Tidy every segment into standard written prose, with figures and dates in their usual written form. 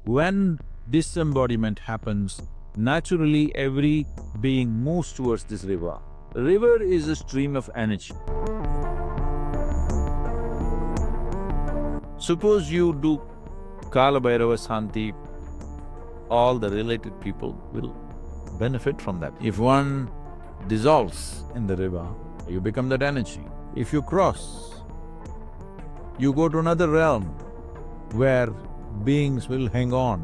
When disembodiment happens, naturally every being moves towards this river. River is a stream of energy. Suppose you do Kalabhairava Santi, all the related people will benefit from that. If one dissolves in the river, you become that energy. If you cross, you go to another realm where beings will hang on.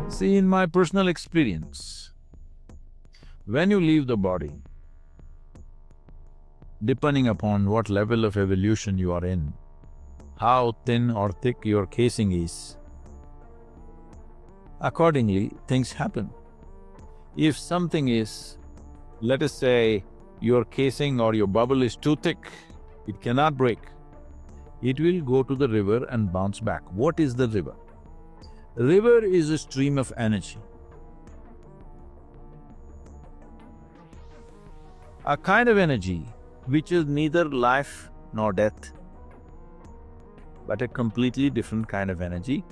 See, in my personal experience, when you leave the body, depending upon what level of evolution you are in, how thin or thick your casing is, accordingly things happen. If something is, let us say, your casing or your bubble is too thick, it cannot break, it will go to the river and bounce back. What is the river? River is a stream of energy. A kind of energy which is neither life nor death, but a completely different kind of energy,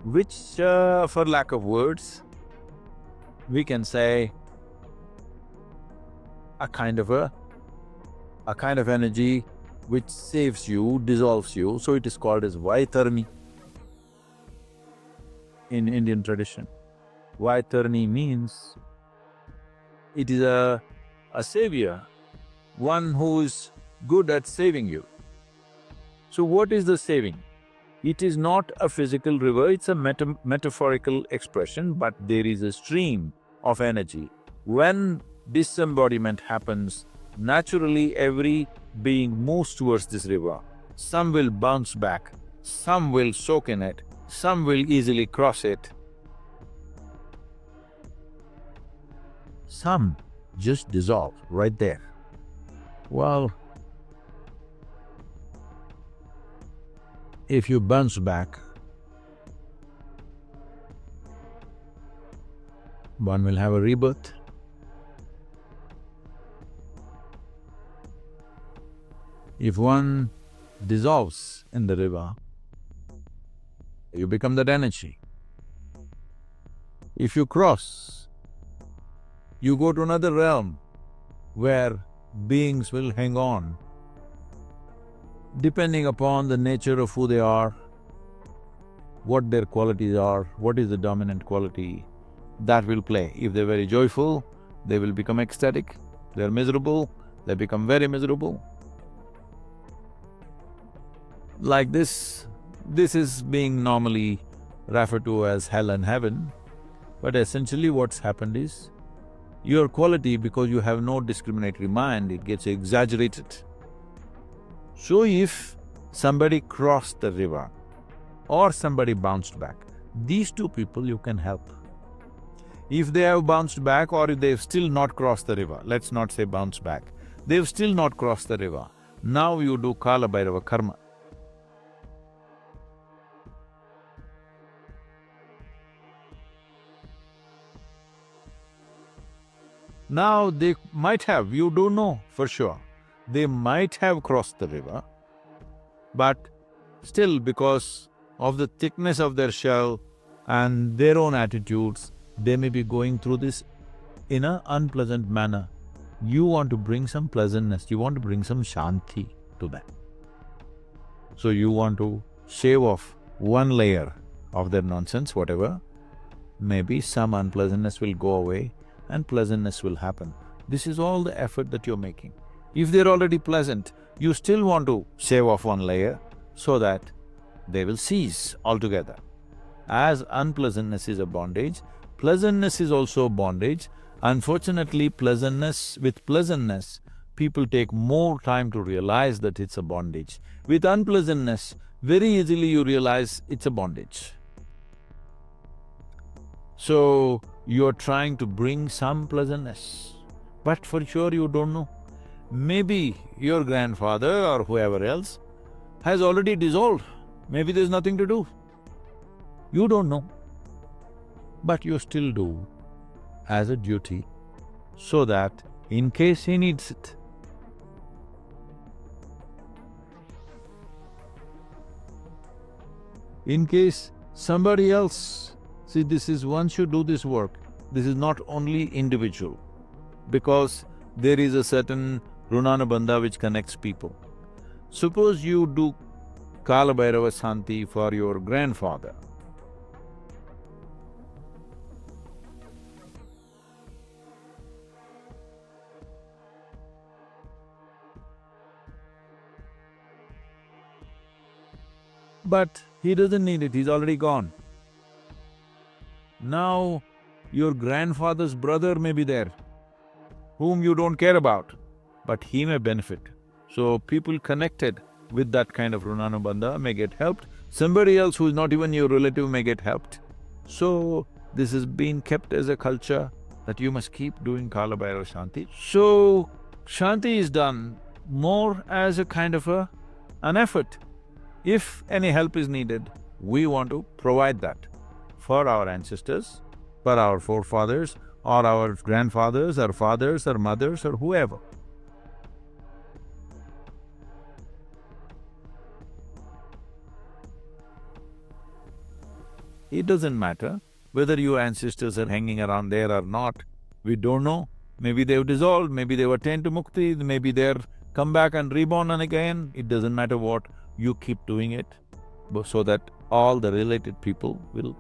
which, for lack of words, we can say a kind of energy which saves you, dissolves you, so it is called as Vaitarni in Indian tradition. Vaitarni means it is a savior, one who is good at saving you. So what is the saving? It is not a physical river, it's a metaphorical expression, but there is a stream of energy. When disembodiment happens, naturally every being moves towards this river. Some will bounce back, some will soak in it, some will easily cross it. Some just dissolve right there. Well, if you bounce back, one will have a rebirth. If one dissolves in the river, you become that energy. If you cross, you go to another realm where beings will hang on. Depending upon the nature of who they are, what their qualities are, what is the dominant quality, that will play. If they're very joyful, they will become ecstatic. They're miserable, they become very miserable. Like this is being normally referred to as hell and heaven, but essentially what's happened is, your quality, because you have no discriminatory mind, it gets exaggerated. So if somebody crossed the river or somebody bounced back, these two people you can help. If they have bounced back or if they've still not crossed the river, let's not say bounce back, they've still not crossed the river, now you do Kalabhairava Karma. Now they might have, you don't know for sure, they might have crossed the river, but still because of the thickness of their shell and their own attitudes, they may be going through this in an unpleasant manner. You want to bring some pleasantness, you want to bring some shanti to them. So you want to shave off one layer of their nonsense, whatever, maybe some unpleasantness will go away and pleasantness will happen. This is all the effort that you're making. If they're already pleasant, you still want to shave off one layer so that they will cease altogether. As unpleasantness is a bondage, pleasantness is also a bondage. Unfortunately, with pleasantness, people take more time to realize that it's a bondage. With unpleasantness, very easily you realize it's a bondage. So, you're trying to bring some pleasantness, but for sure you don't know. Maybe your grandfather or whoever else has already dissolved, maybe there's nothing to do. You don't know, but you still do as a duty so that in case he needs it. In case somebody else… See, this is… once you do this work, this is not only individual, because there is a certain runanubandha which connects people. Suppose you do Kalabhairava Santi for your grandfather. But he doesn't need it, he's already gone. Now, your grandfather's brother may be there, whom you don't care about, but he may benefit. So people connected with that kind of runanubandha may get helped, somebody else who is not even your relative may get helped. So, this has been kept as a culture that you must keep doing Kalabhairava Shanti. So, Shanti is done more as a kind of an effort. If any help is needed, we want to provide that for our ancestors, for our forefathers, or our grandfathers, or fathers, or mothers, or whoever. It doesn't matter whether your ancestors are hanging around there or not, we don't know. Maybe they've dissolved, maybe they've attained to mukti, maybe they're come back and reborn and again, it doesn't matter what, you keep doing it so that all the related people will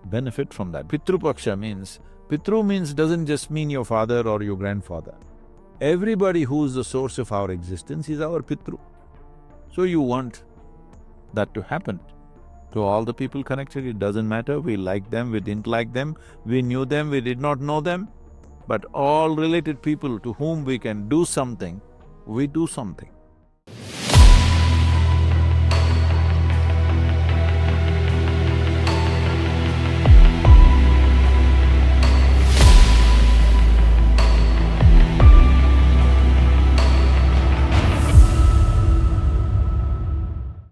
benefit from that. Pitru Paksha means… Pitru means doesn't just mean your father or your grandfather. Everybody who's the source of our existence is our Pitru. So you want that to happen to all the people connected. It doesn't matter, we like them, we didn't like them, we knew them, we did not know them, but all related people to whom we can do something, we do something.